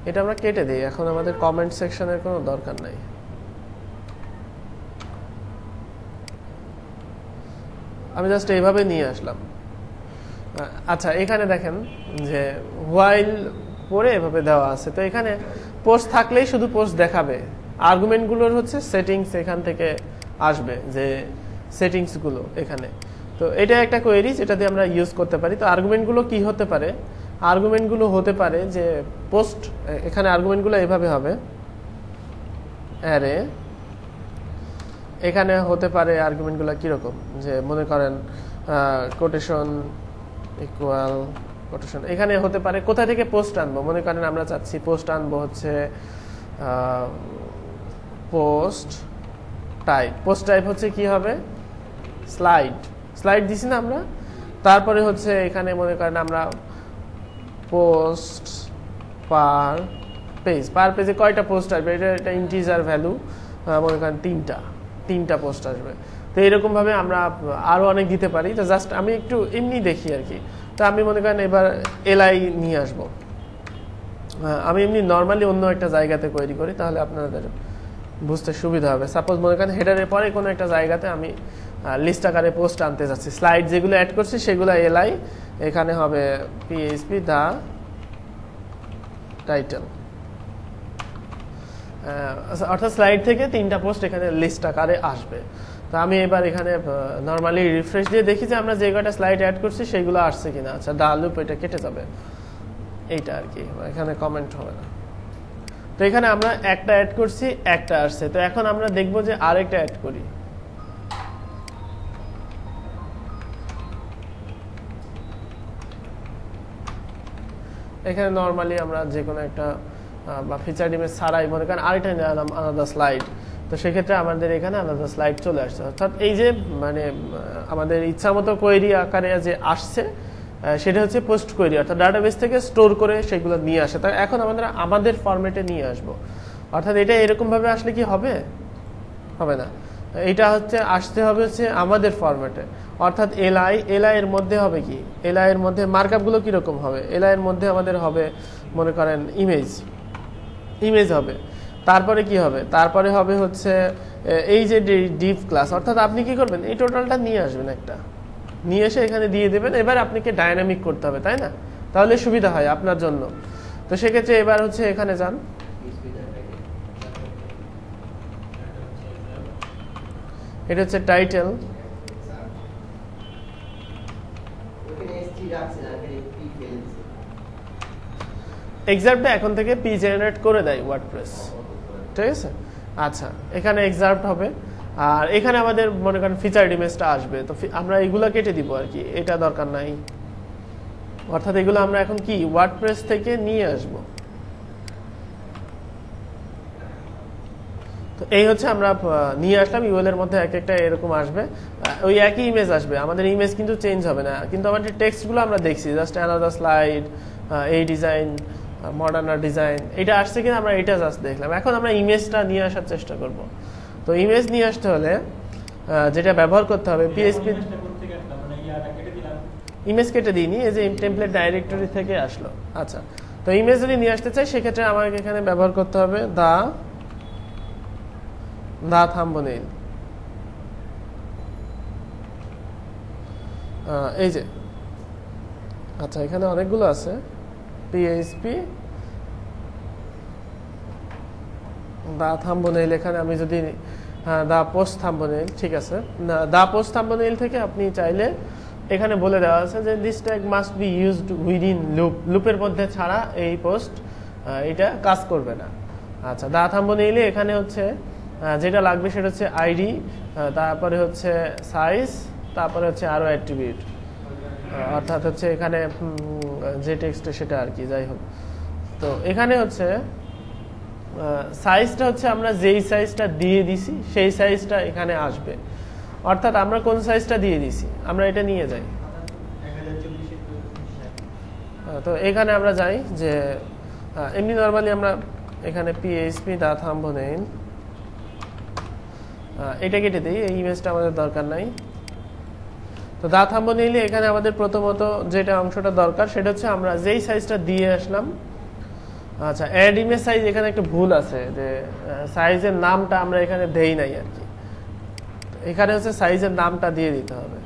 এটা আমরা কেটে দিই, এখন আমাদের কমেন্ট সেকশনের কোনো দরকার নাই। আমি জাস্ট এইভাবে নিয়ে আসলাম। আচ্ছা, এখানে দেখেন যে হোয়াইল পরে এভাবে দেওয়া আছে। তো এখানে পোস্ট থাকলেই শুধু পোস্ট দেখাবে, আর্গুমেন্টগুলোর হচ্ছে সেটিংস এখান থেকে আসবে, যে সেটিংসগুলো এখানে। তো এটা একটা কোয়েরি যেটা দিয়ে আমরা ইউজ করতে পারি। তো আর্গুমেন্টগুলো কি হতে পারে? আর্গুমেন্টগুলো হতে পারে যে পোস্ট, এখানে আর্গুমেন্টগুলো এভাবে হবে, অ্যারে এখানে হতে পারে আর্গুমেন্টগুলো কিরকম, যে মনে করেন কোটেশন ইকুয়াল কোটেশন, এখানে হতে পারে কোথা থেকে পোস্ট আনবো, মনে করেন আমরা চাচ্ছি পোস্ট আনবো হচ্ছে পোস্ট টাইপ হচ্ছে কি হবে, স্লাইড দিছি না আমরা, তারপরে হচ্ছে এখানে মনে করেন আমরা পোস্ট পার পেজে কয়টা পোস্ট আসবে, এটা ইন্টিজার ভ্যালু, মনে করেন তিনটা পোস্ট আসবে। তো এরকম ভাবে আমরা আরো অনেক দিতে পারি, তো জাস্ট আমি একটু এমনি দেখি আর কি। তো আমি মনে করেন এবার এলআই নিয়ে আসবো, আমি এমনি নর্মালি অন্য একটা জায়গাতে কোয়েরি করি, তাহলে আপনাদের বুঝতে সুবিধা হবে। সাপোজ মনে করেন হেডারের পরে কোনো একটা জায়গাতে আমি লিস্ট আকারে পোস্ট আনতে যাচ্ছি, স্লাইড যেগুলো অ্যাড করছি সেগুলো এলআই, এখানে হবে পিএইচপি দা টাইটেল, অর্থাৎ স্লাইড থেকে 3টা পোস্ট এখানে লিস্ট আকারে আসবে। তো আমি এবার এখানে নর্মালি রিফ্রেশ দিয়ে দেখি যে আমরা যে কয়টা স্লাইড অ্যাড করছি সেগুলো আসছে কিনা। আচ্ছা, দা লুপ এটা কেটে যাবে, এইটা আর কি, এখানে কমেন্ট হবে না। তো এখানে আমরা একটা অ্যাড করছি, একটা আসছে। তো এখন আমরা দেখবো যে আরেকটা অ্যাড করি। এখানে নর্মালি আমরা যে কোনো একটা বা ফিচার ইমেজ ছাড়াই মনে করেন আরেকটা নিলাম আলাদা স্লাইড, তো সেক্ষেত্রে আমাদের এখানে আলাদা স্লাইড চলে আসছে। অর্থাৎ এই যে মানে আমাদের ইচ্ছা মতো কোয়েরি আকারে যে আসছে সেটা হচ্ছে পোস্ট কোয়েরি, অর্থাৎ ডাটাবেস থেকে স্টোর করে সেগুলো নিয়ে আসে। তাই এখন আমাদের ফরম্যাটে নিয়ে আসবো, অর্থাৎ এটা এরকম ভাবে আসলে কি হবে, হবে না। এটা হচ্ছে আসতে হবে হচ্ছে আমাদের ফরম্যাটে, অর্থাৎ এলআই এর মধ্যে হবে কি, এলআই এর মধ্যে মার্কআপ গুলো কিরকম হবে, এলআই এর মধ্যে আমাদের হবে মনে করেন ইমেজ হবে। তারপরে কি হবে, তারপরে হবে হচ্ছে এই যে ডিভ ক্লাস, অর্থাৎ আপনি কি করবেন, এই টোটালটা নিয়ে আসবেন, একটা নিয়ে এসে এখানে দিয়ে দেবেন। এবার আপনাকে ডায়নামিক করতে হবে, তাই না, তাহলে সুবিধা হয় আপনার জন্য। তো সেক্ষেত্রে এবার হচ্ছে এখানে যান, এটা হচ্ছে টাইটেল, এক্সার্ভটা এখন থেকে পি জেনারেট করে দেয় ওয়ার্ডপ্রেস, ঠিক আছে। আচ্ছা, এখানে এক্সার্ভ হবে, আর এখানে আমাদের মনে করেন ফিচার ইমেজটা আসবে। তো আমরা এগুলো কেটে দিব আর কি, এটা দরকার নাই। অর্থাৎ এগুলো আমরা এখন কি ওয়ার্ডপ্রেস থেকে নিয়ে আসব। তো এই হচ্ছে আমরা নিয়ে আসলাম, ইউএল এর মধ্যে এক একটা এরকম আসবে, ওই একই ইমেজ আসবে, আমাদের ইমেজ কিন্তু চেঞ্জ হবে না। কিন্তু আমাদের টেক্সটগুলো আমরা দেখছি, জাস্ট অ্যানাদার স্লাইড, এই ডিজাইন, মডার্নার ডিজাইন, এটা আসছে কিনা আমরা এটা জাস্ট দেখলাম। এখন আমরা ইমেজটা নিয়ে আসার চেষ্টা করব। তো ইমেজ নিয়ে আসতে হলে যেটা ব্যবহার করতে হবে পিএইচপি, ইমেজ কেটে দিইনি, এই যে টেমপ্লেট ডাইরেক্টরি থেকে আসলো। আচ্ছা, তো ইমেজ যদি নিয়ে আসতে চাই সেক্ষেত্রে আমাকে এখানে ব্যবহার করতে হবে দা থাম্বনেইল, এই যে। আচ্ছা, এখানে অনেকগুলো আছে, পিএইচপি দা থাম্বনেইল, এখানে আমি যদি দা পোস্ট থাম্বনেইল, ঠিক আছে, দা পোস্ট থাম্বনেইল থেকে আপনি চাইলে এখানে বলে দেওয়া আছে যে this tag must be used within লুপের মধ্যে ছাড়া এই পোস্ট এটা কাজ করবে না। আচ্ছা, দা থাম্বনেইলে এখানে হচ্ছে যেটা লাগবে সেটা হচ্ছে আইডি, তারপরে হচ্ছে সাইজ, তারপরে হচ্ছে আরো অ্যাট্রিবিউট, অর্থাৎ হচ্ছে এখানে যে টেক্সটে সেটা আর কি, যাই হোক। তো এখানে হচ্ছে সাইজটা হচ্ছে আমরা যেই সাইজটা দিয়ে দিছি সেই সাইজটা এখানে আসবে, অর্থাৎ আমরা কোন সাইজটা দিয়ে দিছি আমরা এটা নিয়ে যাই। তো এখানে আমরা যাই যে এমনি নরমালি আমরা এখানে পিএইচপি দা থাম্বনেইল এটা কেটে দিই, এই ইমেজটা আমাদের দরকার নাই। তো দা থাম্বনেইলে এখানে আমাদের প্রথমত যেটা অংশটা দরকার সেটা হচ্ছে আমরা যেই সাইজটা দিয়ে আসলাম। আচ্ছা, অ্যাড ইমেজ সাইজ, এখানে একটা ভুল আছে যে সাইজের নামটা আমরা এখানে দেই নাই আর কি, এখানে হচ্ছে সাইজের নামটা দিয়ে দিতে হবে।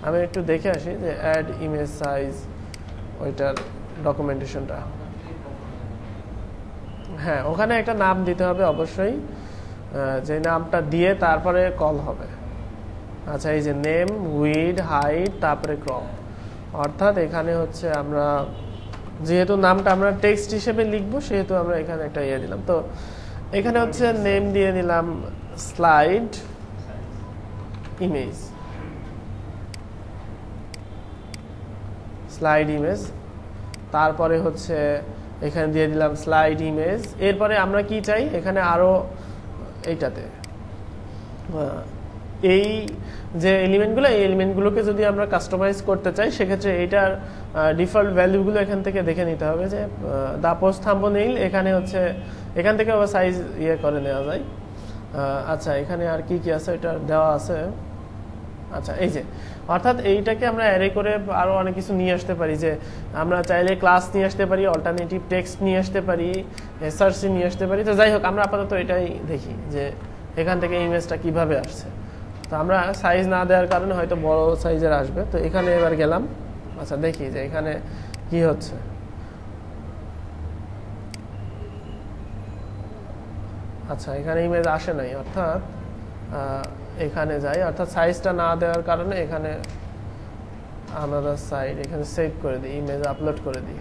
আমি একটু দেখে আসি যে অ্যাড ইমেজ সাইজ ওইটার ডকুমেন্টেশনটা, হ্যাঁ ওখানে একটা নাম দিতে হবে অবশ্যই, যে নামটা দিয়ে তারপরে কল হবে। আচ্ছা, এই যে নেম, উইড, হাইট, তারপরে ক্রপ, অর্থাৎ এখানে হচ্ছে আমরা যেহেতু নামটা আমরা টেক্সট হিসেবে লিখবো সেহেতু আমরা এখানে একটা ইয়ে দিলাম। তো এখানে হচ্ছে নেম দিয়ে দিলাম স্লাইড, ইমেজ, স্লাইড ইমেজ, তারপরে হচ্ছে এখানে দিয়ে দিলাম স্লাইড ইমেজ। এরপরে আমরা কি চাই এখানে আরো এইটাতে এই যে এলিমেন্টগুলো, এই এলিমেন্টগুলোকে যদি আমরা কাস্টমাইজ করতে চাই সেক্ষেত্রে এইটার ডিফল্ট ভ্যালুগুলো এখান থেকে দেখে নিতে হবে যে দা পোস্ট থাম্বনেইল এখানে হচ্ছে এখান থেকে আবার সাইজ ইয়ে করে নেওয়া যায়। আচ্ছা এখানে আর কি কি আছে এটা দেওয়া আছে। আচ্ছা এই যে অর্থাৎ এইটাকে আমরা অ্যারে করে আরো অনেক কিছু নিয়ে আসতে পারি, যে আমরা চাইলে ক্লাস নিয়ে আসতে পারি, অল্টারনেটিভ টেক্সট নিয়ে আসতে পারি, এসআরসি নিয়ে আসতে পারি। তো যাই হোক আমরা আপাতত এটাই দেখি যে এখান থেকে ইমেজটা কিভাবে আসছে। তো আমরা সাইজ না দেওয়ার কারণে হয়তো বড় সাইজের আসবে। তো এখানে এবার গেলাম, আচ্ছা দেখি যে এখানে কি হচ্ছে। আচ্ছা এখানে ইমেজ আসে নাই, অর্থাৎ এখানে যাই, অর্থাৎ সাইজটা না দেওয়ার কারণে এখানে আলাদা সাইড এখানে সেভ করে দিই, ইমেজ আপলোড করে দিই।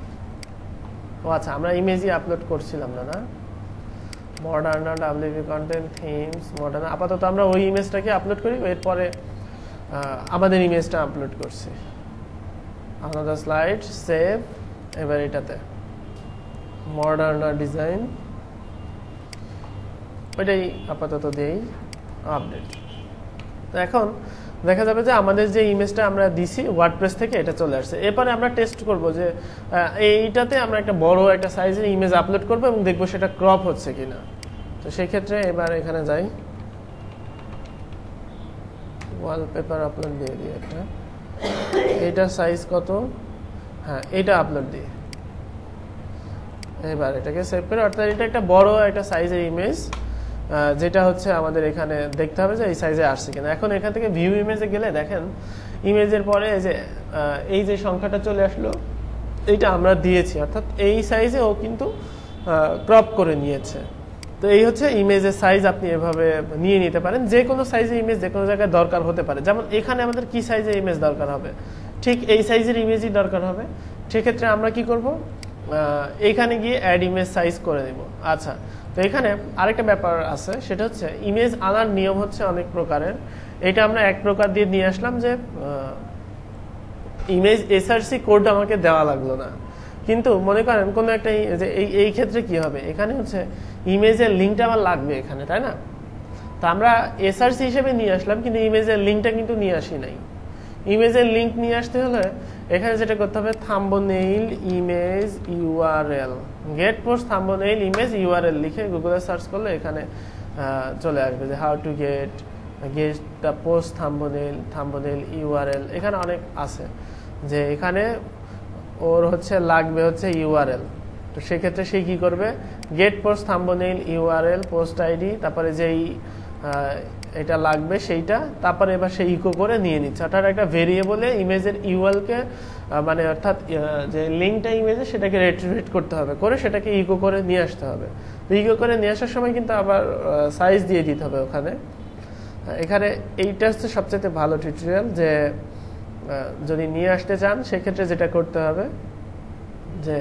ও আচ্ছা আমরা ইমেজই আপলোড করছিলাম না, না modern WP content themes modern, আপাতত আমরা ওই ইমেজটাকে আপলোড করি, এরপরে আমাদের ইমেজটা আপলোড করছি। আলাদা স্লাইড সেভ, এবার এটাতে মডার্ন ডিজাইন ওইটাই আপাতত দেই আপডেট। তো এখন দেখা যাবে যে আমাদের যে ইমেজটা আমরা দিছি ওয়ার্ডপ্রেস থেকে এটা চলে আসছে। এরপরে আমরা টেস্ট করব যে এইটাতে আমরা একটা বড় একটা সাইজের ইমেজ আপলোড করব এবং দেখব সেটা ক্রপ হচ্ছে কিনা। তো সেই ক্ষেত্রে এবার এখানে যাই, ওয়ালপেপার আপলোড দিয়ে দিই একটা, এইটার সাইজ কত, হ্যাঁ এটা আপলোড দিই। এবার এটাকে সেভ করে, অর্থাৎ এটা একটা বড় একটা সাইজের ইমেজ, যেটা হচ্ছে আমাদের এখানে দেখতে হবে যে এই সাইজে আসছে কিনা। এখন এখান থেকে ভিউ ইমেজে গেলে দেখেন ইমেজের পরে এই যে সংখ্যাটা চলে আসলো এইটা আমরা দিয়েছি, অর্থাৎ এই সাইজে ও কিন্তু ক্রপ করে নিয়েছে। তো এই হচ্ছে ইমেজের সাইজ, আপনি এভাবে নিয়ে নিতে পারেন। যে কোনো সাইজের ইমেজ যে কোনো জায়গায় দরকার হতে পারে। যেমন এখানে আমাদের কি সাইজের ইমেজ দরকার হবে, ঠিক এই সাইজের ইমেজই দরকার হবে। সেক্ষেত্রে আমরা কি করব, এইখানে গিয়ে অ্যাড ইমেজ সাইজ করে দেব। আচ্ছা তো এখানে আরেকটা ব্যাপার আছে, সেটা হচ্ছে ইমেজ আনার নিয়ম হচ্ছে অনেক প্রকারের। এটা আমরা এক প্রকার দিয়ে নিয়ে আসলাম যে ইমেজ এসআরসি কোড আমাকে দেওয়া লাগলো না, কিন্তু মনে করেন কোনো একটা এই ক্ষেত্রে কি হবে, এখানে হচ্ছে ইমেজের লিঙ্কটা আমার লাগবে এখানে, তাই না? তো আমরা এসআরসি হিসেবে নিয়ে আসলাম, কিন্তু ইমেজের লিঙ্কটা কিন্তু নিয়ে আসি নাই। ইমেজের লিঙ্ক নিয়ে আসতে হলে এখানে যেটা করতে হবে, thumbnail image URL, get post thumbnail image URL লিখে গুগলে সার্চ করলে এখানে চলে আসবে যে how to get the post thumbnail URL. এখানে অনেক আছে, যে এখানে ওর হচ্ছে লাগবে হচ্ছে ইউআরএল। তো সেক্ষেত্রে সে কি করবে, get post thumbnail URL post ID, তারপরে যেই এটা লাগবে সেইটা, তারপরে এবার সে ইকো করে নিয়ে নিচ্ছে। অর্থাৎ একটা ভেরিয়েবলে ইমেজের ইউআরএলকে মানে অর্থাৎ যে লিঙ্কটা ইমেজে সেটাকে রিট্রিভ করতে হবে, করে সেটাকে ইকো করে নিয়ে আসতে হবে। তো ইকো করে নিয়ে আসার সময় কিন্তু আবার সাইজ দিয়ে দিতে হবে ওখানে। এখানে এইটা হচ্ছে সবচেয়ে ভালো টিউটোরিয়াল, যে যদি নিয়ে আসতে চান সেক্ষেত্রে যেটা করতে হবে যে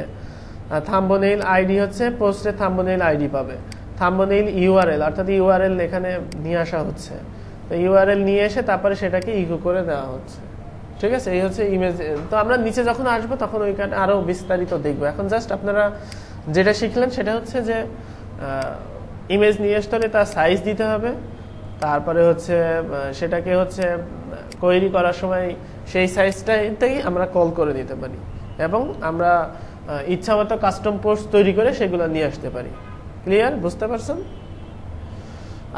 থাম্বনেইল আইডি হচ্ছে পোস্টে থাম্বনেইল আইডি পাবে, থাম্বনেইল ইউআরএল অর্থাৎ ইউআরএল এখানে নিয়ে আসা হচ্ছে। তো ইউআরএল নিয়ে এসে তারপরে সেটাকে ইকো করে দেওয়া হচ্ছে। ঠিক আছে, এই হচ্ছে ইমেজ। তো আমরা নিচে যখন আসবো তখন ওইখানে আরো বিস্তারিত দেখবো। এখন জাস্ট আপনারা যেটা শিখলেন সেটা হচ্ছে যে ইমেজ নিয়ে আসতে হলে তার সাইজ দিতে হবে, তারপরে হচ্ছে সেটাকে হচ্ছে কোয়েরি করার সময় সেই সাইজটাই আমরা কল করে দিতে পারি, এবং আমরা ইচ্ছা মতো কাস্টম পোস্ট তৈরি করে সেগুলো নিয়ে আসতে পারি। ক্লিয়ার, বুঝতে পারছেন?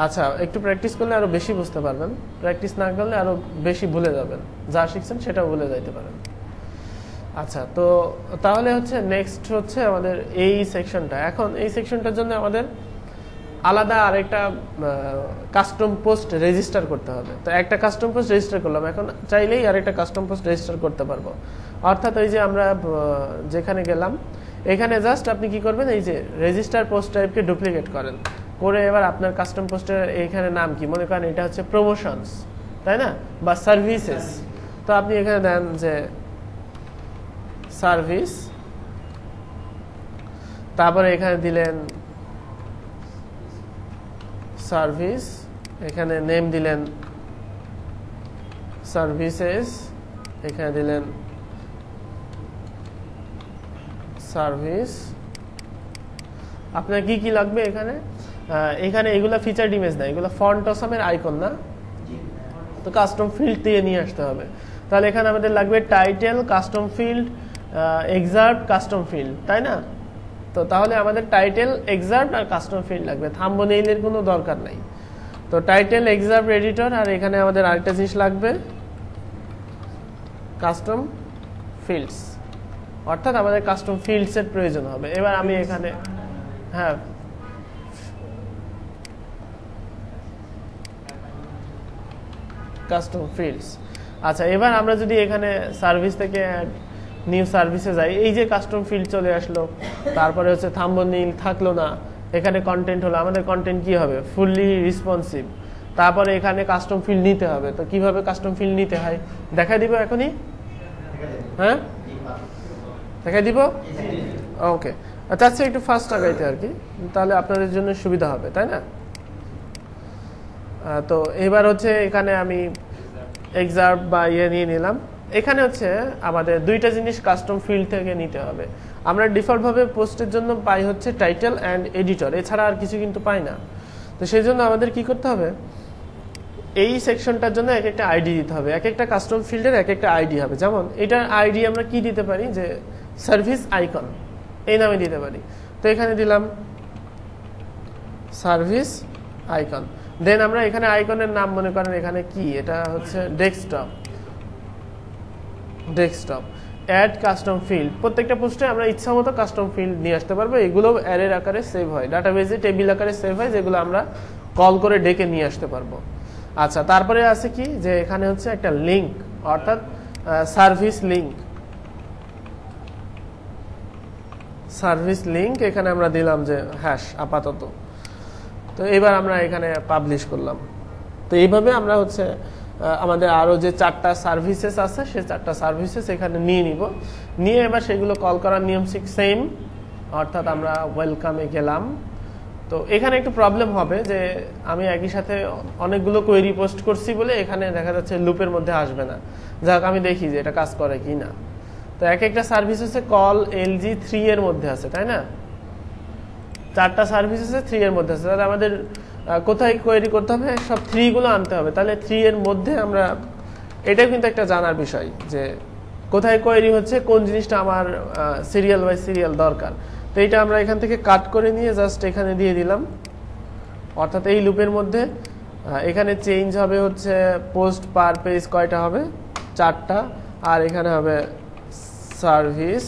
আচ্ছা, একটু প্র্যাকটিস করলে আরো বেশি বুঝতে পারবেন, প্র্যাকটিস না করলে আরো বেশি ভুলে যাবেন, যা শিখছেন সেটাও ভুলে যাইতে পারেন। আচ্ছা, তো তাহলে হচ্ছে নেক্সট হচ্ছে আমাদের এই সেকশনটা। এখন এই সেকশনটার জন্য আমাদের আলাদা আরেকটা কাস্টম পোস্ট রেজিস্টার করতে হবে। তো একটা কাস্টম পোস্ট রেজিস্টার করলাম, এখন চাইলেই আরেকটা কাস্টম পোস্ট রেজিস্টার করতে পারবো। অর্থাৎ ওই যে আমরা যেখানে গেলাম এখানে জাস্ট আপনি কি করবেন, এই যে রেজিস্টার পোস্ট টাইপকে ডুপ্লিকেট করেন, করে এবার আপনার কাস্টম পোস্টের এইখানে নাম কি মনে করেন, এটা হচ্ছে প্রমোশনস, তাই না, বা সার্ভিসেস। তো আপনি এখানে দেন যে সার্ভিস, তারপরে এখানে দিলেন সার্ভিস, এখানে নেম দিলেন সার্ভিসেস, এখানে দিলেন সার্ভিস। আপনার কি কি লাগবে এখানে? এখানে এগুলা ফিচার্ড ইমেজ না, এগুলো ফন্ট অসামের আইকন না, তো কাস্টম ফিল্ড দিয়ে নিয়ে আসতে হবে। তাহলে এখানে আমাদের লাগবে title, custom field, excerpt, custom field, তাই না? তো তাহলে আমাদের টাইটেল, এক্সার্ট আর কাস্টম ফিল্ড লাগবে, থাম্বনেইলের কোনো দরকার নাই। তো টাইটেল, এক্সার্ট, এডিটর, আর এখানে আমাদের আরেকটা জিনিস লাগবে কাস্টম ফিল্ডস, অর্থাৎ আমাদের কাস্টম ফিল্ডসের প্রয়োজন হবে। এবার আমি এখানে হ্যাঁ কাস্টম ফিল্ডস। আচ্ছা, এবার আমরা যদি এখানে সার্ভিস থেকে নিউ সার্ভিসে যাই, এই যে কাস্টম ফিল্ড চলে আসলো, তারপরে হচ্ছে থাম্বনেইল থাকলো না, এখানে কন্টেন্ট হলো, আমাদের কন্টেন্ট কি হবে? Fully responsive. তারপরে এখানে কাস্টম ফিল্ড নিতে হবে। তো কিভাবে কাস্টম ফিল্ড নিতে হয় দেখা দিব এখনই? হ্যাঁ দেখাই দিব। ওকে, আচ্ছা একটু ফাস্ট আগাইতে আর কি, তাহলে আপনাদের জন্য সুবিধা হবে, তাই না? তো এবার হচ্ছে এখানে আমি এক্সার্ট বা ইয়ে নিয়ে নিলাম। এখানে হচ্ছে আমাদের দুইটা জিনিস কাস্টম ফিল্ড থেকে নিতে হবে। আমরা ডিফল্টভাবে পোস্টের জন্য পাই হচ্ছে টাইটেল অ্যান্ড এডিটর, এছাড়া আর কিছু কিন্তু পাই না। তো সেই জন্য আমাদের কি করতে হবে? এই সেকশনটার জন্য এক একটা আইডি দিতে হবে, এক একটা কাস্টম ফিল্ডের এক একটা আইডি হবে। যেমন এটার আইডি আমরা কি দিতে পারি, যে সার্ভিস আইকন এই নামে দিতে পারি। তো এখানে দিলাম সার্ভিস আইকন। দেন আমরা এখানে আইকনের নাম মনে করেন এখানে কি, এটা হচ্ছে ডেস্কটপ। অ্যাড কাস্টম ফিল্ড, প্রত্যেকটা পোস্টে আমরা ইচ্ছা মতো কাস্টম ফিল্ড নিয়ে আসতে পারবো। এগুলো অ্যারের আকারে সেভ হয়, ডাটাবেজে টেবিল আকারে সেভ হয়, যেগুলো আমরা কল করে ডেকে নিয়ে আসতে পারবো। আচ্ছা, তারপরে আছে কি, যে এখানে হচ্ছে একটা লিঙ্ক, অর্থাৎ সার্ভিস লিঙ্ক। এখানে আমরা দিলাম যে হ্যাশ আপাতত। তো এবার আমরা এখানে পাবলিশ করলাম। তো এইভাবে আমরা হচ্ছে আমাদের আরো যে 4টা সার্ভিসেস আছে, সেই 4টা সার্ভিসেস এখানে নিয়ে এবার সেগুলো কল করার নিয়ম সেম, অর্থাৎ আমরা ওয়েলকামে গেলাম। তো এখানে একটু প্রবলেম হবে যে আমি একই সাথে অনেকগুলো কোয়েরি পোস্ট করছি বলে এখানে দেখা যাচ্ছে লুপের মধ্যে আসবে না। যাক, আমি দেখি যে এটা কাজ করে কি না। তো এক একটা সার্ভিস হচ্ছে কল এলজি 3 এর মধ্যে আছে, তাই না? 4টা সার্ভিস আছে 3 এর মধ্যে আছে। তাহলে আমাদের কোথায় কোয়েরি করতে হবে? সব 3 গুলো আনতে হবে। তাহলে 3 এর মধ্যে আমরা, এটাও কিন্তু একটা জানার বিষয় যে কোথায় কোয়েরি হচ্ছে, কোন জিনিসটা আমার সিরিয়াল বাই সিরিয়াল দরকার। তো এইটা আমরা এখান থেকে কাট করে নিয়ে জাস্ট এখানে দিয়ে দিলাম, অর্থাৎ এই লুপের মধ্যে এখানে চেঞ্জ হবে হচ্ছে পোস্ট পার পেজ কয়টা হবে? 4টা। আর এখানে হবে সার্ভিস,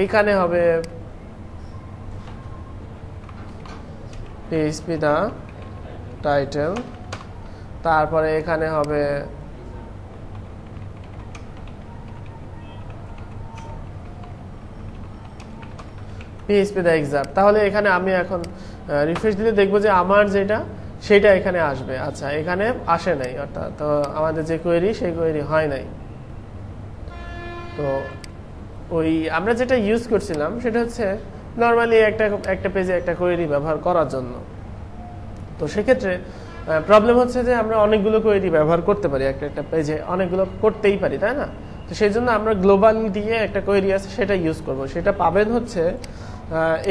এইখানে হবে PHP দা টাইটেল, তারপরে এখানে হবে PHP দা এক্সার্ট। তাহলে এখানে আমি এখন রিফ্রেশ দিলে দেখবো যে আমার যেটা সেটা এখানে আসবে। আচ্ছা, এখানে আসে নাই, অর্থাৎ তো আমাদের যে কোয়েরি সেই কোয়েরি হয় নাই। তো ওই আমরা যেটা ইউজ করছিলাম সেটা হচ্ছে নর্মালি একটা পেজে একটা কোয়েরি ব্যবহার করার জন্য। তো সেক্ষেত্রে প্রবলেম হচ্ছে যে আমরা অনেকগুলো কোয়েরি ব্যবহার করতে পারি, একটা পেজে অনেকগুলো করতেই পারি, তাই না? তো সেই জন্য আমরা গ্লোবাল দিয়ে একটা কোয়েরি আছে সেটা ইউজ করব। সেটা পাবেন হচ্ছে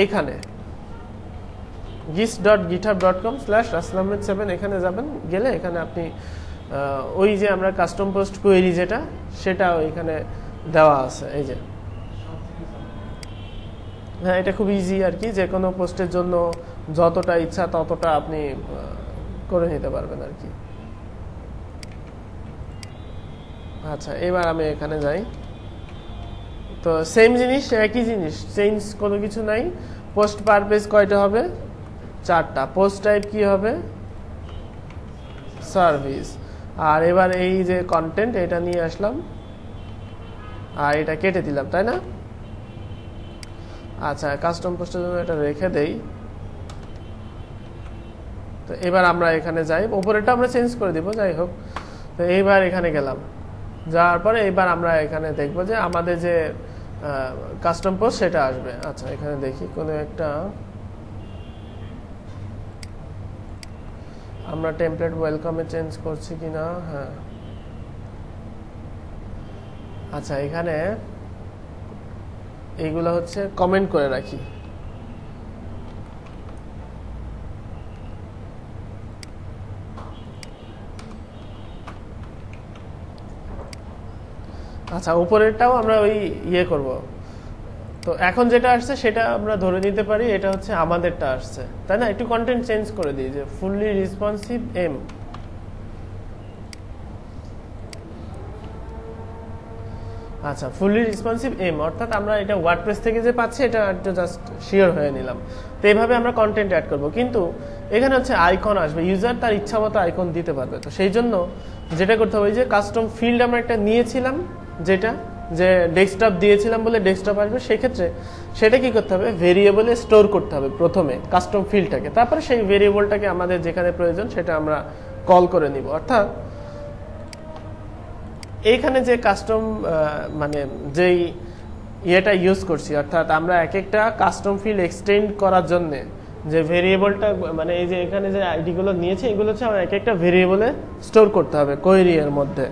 এখানে gist.github.com/raslammed7, এখানে যাবেন, গেলে এখানে আপনি ওই যে আমরা কাস্টম পোস্ট কোয়েরি যেটা, সেটা এখানে দেওয়া আছে। এই যে হ্যাঁ, এটা খুব ইজি আর কি, যে কোনো পোস্টের জন্য যতটা ইচ্ছা ততটা আপনি করে নিতে পারবেন আর কি। আচ্ছা, এবার আমি এখানে যাই। তো সেম জিনিস, একই জিনিস, চেঞ্জ কোনো কিছু নাই। পোস্ট পার পেজ কয়টা হবে? 4টা। পোস্ট টাইপ কি হবে? সার্ভিস। আর এবার এই যে কন্টেন্ট, এটা নিয়ে আসলাম আর এটা কেটে দিলাম, তাই না? আচ্ছা, কাস্টম পোস্টের জন্য এটা রেখে দেই। তো এবার আমরা এখানে যাই, উপরেটা আমরা চেঞ্জ করে দিব, যাই হোক। তো এইবার এখানে গেলাম, যাওয়ার পরে এবার আমরা এখানে দেখবো যে আমাদের যে কাস্টম পোস্ট সেটা আসবে। আচ্ছা, এখানে দেখি কোনো একটা আমরা টেমপ্লেট ওয়েলকামে চেঞ্জ করছি কিনা। হ্যাঁ, আচ্ছা, এখানে এইগুলো হচ্ছে কমেন্ট করে রাখি। আচ্ছা, উপরেরটাও আমরা ওই ইয়ে করব। তো এখন যেটা আসছে সেটা আমরা ধরে নিতে পারি এটা হচ্ছে আমাদেরটা আসছে, তাই না? একটু কন্টেন্ট চেঞ্জ করে দিই যে ফুললি রেসপন্সিভ এম। আচ্ছা, ফুললি রেসপন্সিভ এম অর্থাৎ আমরা এটা ওয়ার্ডপ্রেস থেকে যে পাচ্ছি এটা একটু জাস্ট শিওর হয়ে নিলাম। তো এইভাবে আমরা কন্টেন্ট অ্যাড করব, কিন্তু এখানে হচ্ছে আইকন আসবে, ইউজার তার ইচ্ছা মতো আইকন দিতে পারবে। তো সেই জন্য যেটা করতে হবে যে কাস্টম ফিল্ড আমরা একটা নিয়েছিলাম, যেটা যে ডেস্কটপ দিয়েছিলাম বলে ডেস্কটপ আসবে, সেক্ষেত্রে সেটা কি করতে হবে, ভেরিয়েবলে স্টোর করতে হবে প্রথমে কাস্টম ফিল্ডটাকে, তারপরে সেই ভেরিয়েবলটাকে আমাদের যেখানে প্রয়োজন সেটা আমরা কল করে নিব। অর্থাৎ এইখানে যে কাস্টম মানে যেই ইয়েটা ইউজ করছি, অর্থাৎ আমরা এক একটা কাস্টম ফিল্ড এক্সটেন্ড করার জন্য যে ভেরিয়েবলটা মানে এই যে এখানে যে আইডিগুলো নিয়েছে এগুলো হচ্ছে আমার এক একটা ভেরিয়েবলে স্টোর করতে হবে কোয়েরি এর মধ্যে।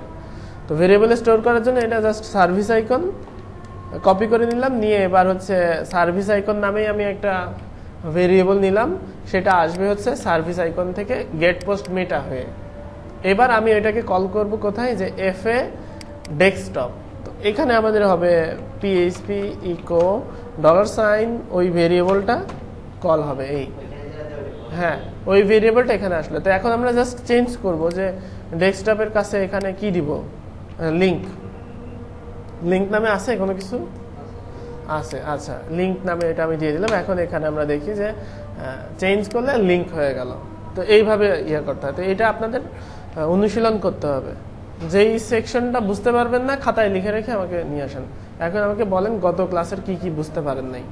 তো ভেরিয়েবলে স্টোর করার জন্য এটা জাস্ট সার্ভিস আইকন কপি করে নিলাম, নিয়ে এবার হচ্ছে সার্ভিস আইকন নামেই আমি একটা ভেরিয়েবল নিলাম, সেটা আসবে হচ্ছে সার্ভিস আইকন থেকে গেট পোস্ট মেটা হয়ে। এবার আমি এটাকে কল করব কোথায়, যে এফ এ ডেস্কটপ। তো এখানে আমাদের হবে পিএইচপি ইকো $, ওই ভেরিয়েবলটা কল হবে এই, হ্যাঁ ওই ভেরিয়েবলটা এখানে আসলে। তো এখন আমরা জাস্ট চেঞ্জ করব যে ডেস্কটপের কাছে এখানে কি দিব, লিংক। লিংক নামে আছে কোনো কিছু আছে, আচ্ছা লিংক নামে এটা আমি দিয়ে দিলাম। এখন এখানে আমরা দেখি যে চেঞ্জ করলে লিংক হয়ে গেল। তো এইভাবে ইয়ে করতে হয়। তো এটা আপনাদের অনুশীলন করতে হবে। যেই সেকশনটা বুঝতে পারবেন না খাতায় লিখে রেখে আমাকে নিয়ে আসেন। এখন আমাকে বলেন গত ক্লাসের কি কি বুঝতে পারেন নাই।